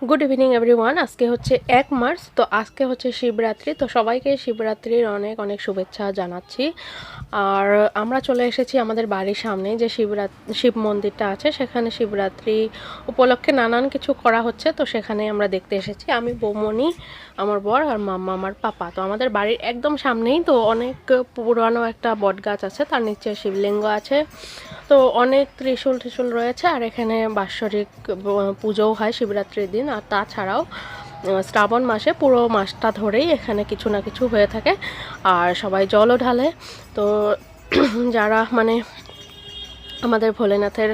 Good evening everyone. আজকে হচ্ছে 1 March, তো আজকে হচ্ছে শিবরাত্রি। তো সবাইকে শিবরাত্রির অনেক অনেক শুভেচ্ছা জানাচ্ছি। আর আমরা চলে এসেছি আমাদের বাড়ির সামনে যে শিব মন্দিরটা আছে, সেখানে শিবরাত্রি উপলক্ষে নানান কিছু করা হচ্ছে। তো সেখানে আমরা দেখতে এসেছি, আমি, বৌমনি, আমার বর আর মাম্মা, আমার পাপা। তো আমাদের বাড়ির একদম সামনেই তো অনেক পুরানো একটা বট গাছ আছে, তার নিচে শিবলিঙ্গ আছে। তো অনেক ত্রিশূল ত্রিশূল রয়েছে, আর এখানে বাৎসরিক পুজোও হয় শিবরাত্রির দিন। আর তাছাড়াও শ্রাবণ মাসে পুরো মাসটা ধরেই এখানে কিছু না কিছু হয়ে থাকে, আর সবাই জলও ঢালে। তো যারা মানে আমাদের ভোলেনাথের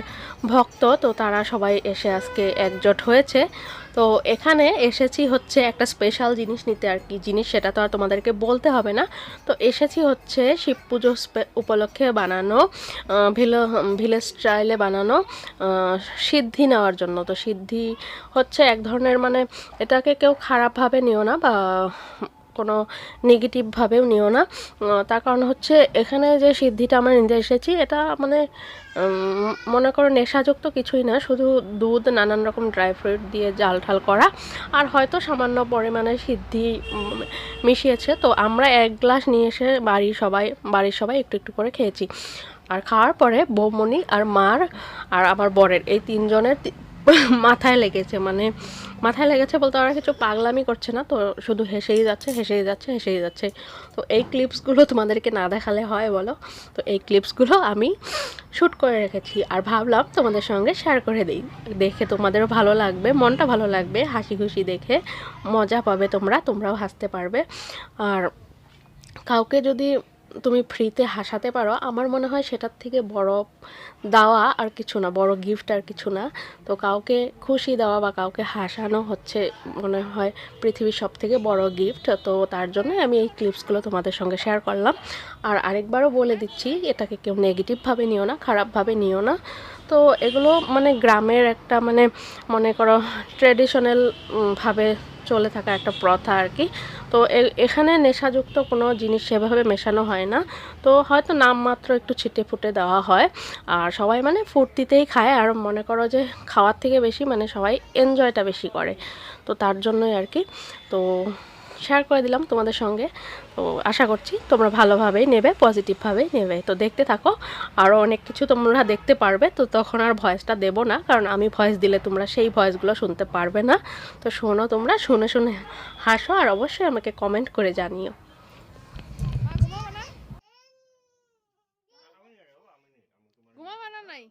ভক্ত, তো তারা সবাই এসে আজকে একজোট হয়েছে। তো এখানে এসেছি হচ্ছে একটা স্পেশাল জিনিস নিতে, আর কি জিনিস সেটা তো আর তোমাদেরকে বলতে হবে না। তো এসেছি হচ্ছে শিব পুজো উপলক্ষে বানানো ভিলেজ স্টাইলে বানানো সিদ্ধি নেওয়ার জন্য। তো সিদ্ধি হচ্ছে এক ধরনের, মানে এটাকে কেউ খারাপভাবে নিও না বা কোনো নেগেটিভভাবেও নিও না। তার কারণ হচ্ছে এখানে যে সিদ্ধিটা আমরা নিতে এসেছি, এটা মানে মনে করো নেশাযুক্ত কিছুই না, শুধু দুধ, নানান রকম ড্রাই ফ্রুট দিয়ে জাল ঠাল করা, আর হয়তো সামান্য পরিমাণে সিদ্ধি মিশিয়েছে। তো আমরা 1 গ্লাস নিয়ে এসে বাড়ির সবাই একটু একটু করে খেয়েছি। আর খাওয়ার পরে বৌমনি আর মার আর আমার বরের এই তিনজনের মাথায় লেগেছে, মানে মাথায় লেগেছে বলতে ওরা কিছু পাগলামি করছে না, তো শুধু হেসেই যাচ্ছে হেসেই যাচ্ছে হেসেই যাচ্ছে। তো এই ক্লিপসগুলো তোমাদেরকে না দেখালে হয় বলো? তো এই ক্লিপসগুলো আমি শ্যুট করে রেখেছি, আর ভাবলাম তোমাদের সঙ্গে শেয়ার করে দিই। দেখে তোমাদেরও ভালো লাগবে, মনটা ভালো লাগবে, হাসি খুশি দেখে মজা পাবে, তোমরাও হাসতে পারবে। আর কাউকে যদি তুমি ফ্রিতে হাসাতে পারো, আমার মনে হয় সেটার থেকে বড় দেওয়া আর কিছু না, বড় গিফট আর কিছু না। তো কাউকে খুশি দেওয়া বা কাউকে হাসানো হচ্ছে মনে হয় পৃথিবীর সব থেকে বড় গিফট। তো তার জন্য আমি এই ক্লিপসগুলো তোমাদের সঙ্গে শেয়ার করলাম। আর আরেকবারও বলে দিচ্ছি, এটাকে কেউ নেগেটিভভাবে নিও না, খারাপভাবে নিও না। তো এগুলো মানে গ্রামের একটা, মানে মনে করো ট্র্যাডিশনাল ভাবে চলে থাকা একটা প্রথা আর কি। তো এখানে নেশাযুক্ত কোনো জিনিস সেভাবে মেশানো হয় না। তো হয়তো নামমাত্র একটু ছিটে ফুটে দেওয়া হয়, আর সবাই মানে ফুর্তিতেই খায়। আর মনে করো যে খাওয়ার থেকে বেশি মানে সবাই এনজয়টা বেশি করে, তো তার জন্যই আর কি। তো শেয়ার করে দিলাম তোমাদের সঙ্গে। তো আশা করছি তোমরা ভালোভাবেই নেবে, পজিটিভভাবেই নেবে। তো দেখতে থাকো, আরও অনেক কিছু তোমরা দেখতে পারবে। তো তখন আর ভয়েসটা দেবো না, কারণ আমি ভয়েস দিলে তোমরা সেই ভয়েসগুলো শুনতে পারবে না। তো শোনো, তোমরা শুনে শুনে হাসো, আর অবশ্যই আমাকে কমেন্ট করে জানিও। ঘুমাবা না নাই?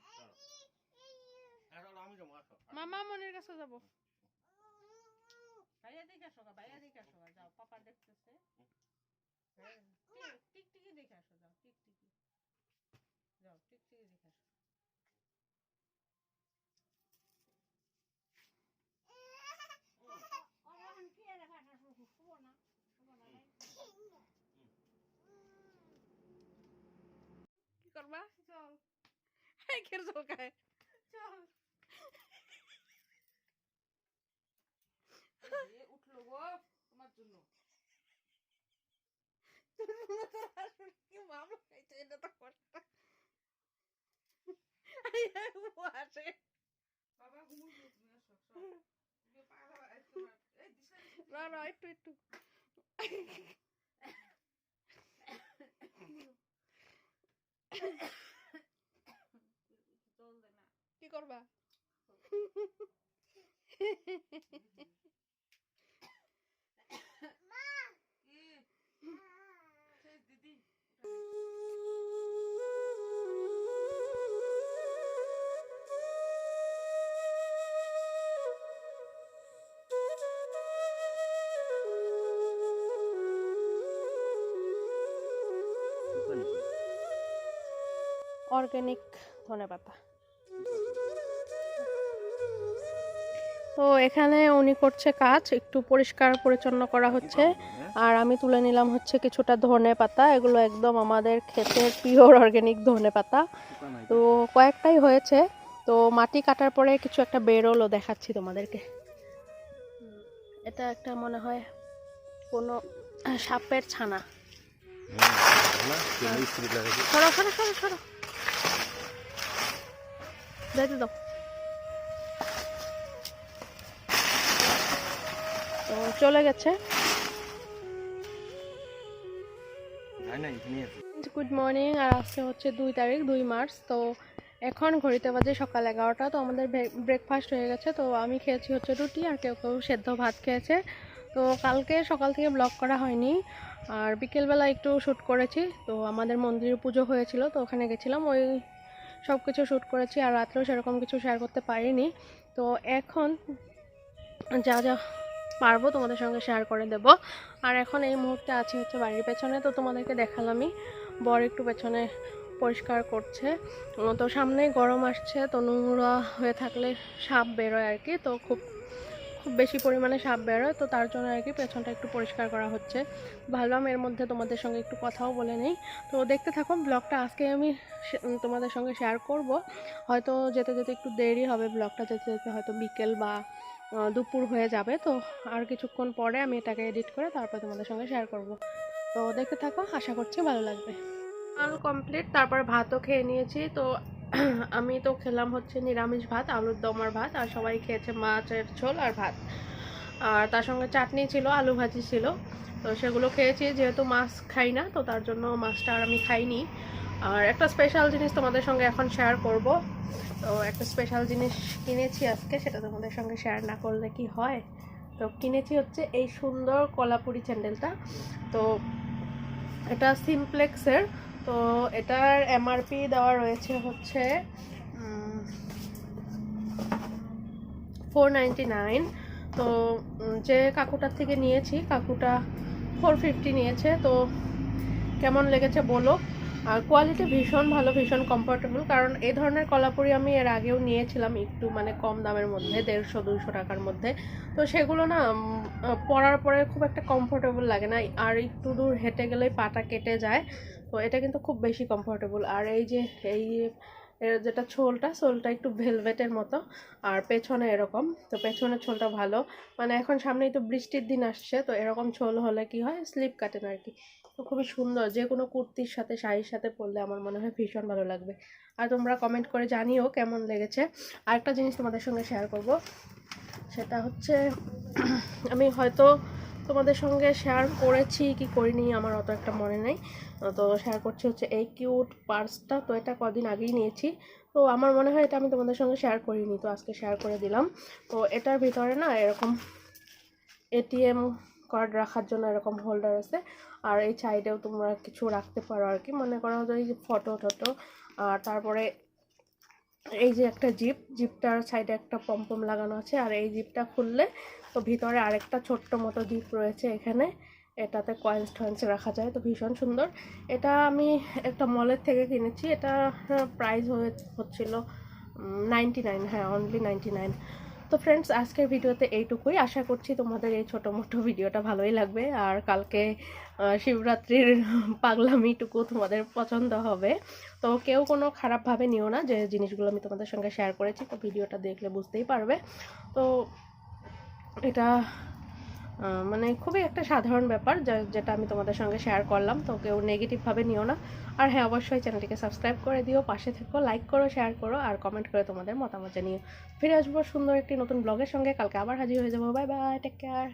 মামা মনের কাছে যাবো। ভাইয়া দেখে আসো, ভাইয়া দেখে আসো, যাও, পাপা দেখতেছে। টিকটিকি দেখে আসো, যাও টিকটিকি, যাও টিকটিকি দেখে আসো। কি করবা? চল, কের চল খায়, চল। উঠলো গো তোমার জন্য। কি মামলা খাইছে, এটা তো কষ্ট। আসে বাবা, ঘুমুবে, তুমি আসো। না না, একটু একটু কি করবা? অর্গানিক ধনেপাতা। তো এখানে উনি করছে কাজ, একটু পরিষ্কার পরিচ্ছন্ন করা হচ্ছে। আর আমি তুলে নিলাম হচ্ছে কিছুটা ধনে পাতা, এগুলো একদম আমাদের ক্ষেতের পিওর অর্গানিক ধনে পাতা। তো কয়েকটাই হয়েছে। তো মাটি কাটার পরে কিছু একটা বেরোলো, দেখাচ্ছি তোমাদেরকে। এটা একটা মনে হয় কোনো সাপের ছানা। সরো সরো সরো সরো, যাইতে দাও। তো চলে গেছে। Good morning. আর আজকে হচ্ছে 2 তারিখ 2 মার্চ। তো এখন ঘড়িতে বাজে সকাল 11টা। তো আমাদের ব্রেকফাস্ট হয়ে গেছে। তো আমি খেয়েছি হচ্ছে রুটি, আর কেউ কেউ সেদ্ধ ভাত খেয়েছে। তো কালকে সকাল থেকে ব্লগ করা হয়নি, আর বিকেলবেলা একটু শ্যুট করেছি। তো আমাদের মন্দিরে পুজো হয়েছিল, তো ওখানে গেছিলাম, ওই সব কিছু শ্যুট করেছি। আর রাত্রেও সেরকম কিছু শেয়ার করতে পারিনি। তো এখন যা যা পারবো তোমাদের সঙ্গে শেয়ার করে দেব। আর এখন এই মুহূর্তে আছি হচ্ছে বাড়ির পেছনে। তো তোমাদেরকে দেখালামই, বর একটু পেছনে পরিষ্কার করছে। তো সামনেই গরম আসছে, তো নোংরা হয়ে থাকলে সাপ বেরোয় আর কি। তো খুব বেশি পরিমাণে সাপ বেরোয়, তো তার জন্য আর কি পেছনটা একটু পরিষ্কার করা হচ্ছে। ভাবলাম এর মধ্যে তোমাদের সঙ্গে একটু কথাও বলে নেই। তো দেখতে থাকো ব্লগটা। আজকে আমি তোমাদের সঙ্গে শেয়ার করব। হয়তো যেতে যেতে একটু দেরি হবে, ব্লগটা যেতে যেতে হয়তো বিকেল বা দুপুর হয়ে যাবে। তো আর কিছুক্ষণ পরে আমি এটাকে এডিট করে তারপর তোমাদের সঙ্গে শেয়ার করব। তো দেখতে থাকো, আশা করছি ভালো লাগবে। স্নান কমপ্লিট, তারপর ভাতও খেয়ে নিয়েছি। তো আমি তো খেলাম হচ্ছে নিরামিষ ভাত, আলুর দম আর ভাত। আর সবাই খেয়েছে মাছের ঝোল আর ভাত, আর তার সঙ্গে চাটনি ছিল, আলু ভাজি ছিল। তো সেগুলো খেয়েছি, যেহেতু মাছ খাই না তো তার জন্য মাছটা আর আমি খাইনি। আর একটা স্পেশাল জিনিস তোমাদের সঙ্গে এখন শেয়ার করব। তো একটা স্পেশাল জিনিস কিনেছি আজকে, সেটা তোমাদের সঙ্গে শেয়ার না করলে কি হয়। তো কিনেছি হচ্ছে এই সুন্দর কলাপুরি স্যান্ডেলটা। তো এটা সিমপ্লেক্সের। তো এটার এমআরপি দেওয়া রয়েছে হচ্ছে 499। তো যে কাকুটার থেকে নিয়েছি, কাকুটা 450 নিয়েছে। তো কেমন লেগেছে বলো। আর কোয়ালিটি ভীষণ ভালো, ভীষণ কমফোর্টেবল। কারণ এই ধরনের কলাপুরি আমি এর আগেও নিয়েছিলাম একটু মানে কম দামের মধ্যে, 150-200 টাকার মধ্যে। তো সেগুলো না পরার পরে খুব একটা কমফোর্টেবল লাগে না, আর একটু দূর হেঁটে গেলেই পাটা কেটে যায়। তো এটা কিন্তু খুব বেশি কমফোর্টেবল। আর এই যে এই এর যেটা সোলটা একটু ভেলভেটের মতো, আর পেছনে এরকম। তো পেছনের ছোলটা ভালো, মানে এখন সামনেই তো বৃষ্টির দিন আসছে, তো এরকম ছোল হলে কি হয়, স্লিপ কাটে না আর কি। তো খুবই সুন্দর, যে কোনো কুর্তির সাথে শাড়ির সাথে পরলে আমার মনে হয় ভীষণ ভালো লাগবে। আর তোমরা কমেন্ট করে জানিও কেমন লেগেছে। আরেকটা জিনিস তোমাদের সঙ্গে শেয়ার করব, সেটা হচ্ছে আমি হয়তো তোমাদের সঙ্গে শেয়ার করেছি কি করিনি আমার অত একটা মনে নেই। তো শেয়ার করছি হচ্ছে এই কিউট পার্সটা। তো এটা কদিন আগেই নিয়েছি, তো আমার মনে হয় এটা আমি তোমাদের সঙ্গে শেয়ার করিনি, তো আজকে শেয়ার করে দিলাম। তো এটার ভিতরে না এরকম এটিএম কার্ড রাখার জন্য এরকম হোল্ডার আছে, আর এই সাইডেও তোমরা কিছু রাখতে পারো আর কি, মনে করো এই যে ফটো টটো। আর তারপরে এই যে একটা জিপটার সাইডে একটা পম্পম লাগানো আছে, আর এই জিপটা খুললে তো ভিতরে আরেকটা ছোট্ট মতো জিপ রয়েছে এখানে, এটাতে কয়েন্স টয়েন্স রাখা যায়। তো ভীষণ সুন্দর। এটা আমি একটা মলের থেকে কিনেছি। এটা প্রাইস হচ্ছিল 99, হ্যাঁ অনলি 99। তো ফ্রেন্ডস, আজকের ভিডিওতে এইটুকুই। আশা করছি তোমাদের এই ছোটো মোটো ভিডিওটা ভালোই লাগবে, আর কালকে শিবরাত্রির পাগলামিটুকু তোমাদের পছন্দ হবে। তো কেউ কোনো খারাপভাবে নিও না, যে জিনিসগুলো আমি তোমাদের সঙ্গে শেয়ার করেছি, তো ভিডিওটা দেখলে বুঝতেই পারবে। তো এটা মানে খুবই একটা সাধারণ ব্যাপার, যেটা আমি তোমাদের সঙ্গে শেয়ার করলাম। তো কেউ নেগেটিভভাবে নিও না। আর হ্যাঁ, অবশ্যই চ্যানেলটিকে সাবস্ক্রাইব করে দিও, পাশে থেকো, লাইক করো, শেয়ার করো, আর কমেন্ট করে তোমাদের মতামত জানিও। ফিরে আসবো সুন্দর একটি নতুন ব্লগের সঙ্গে, কালকে আবার হাজির হয়ে যাবো। Bye bye, take care.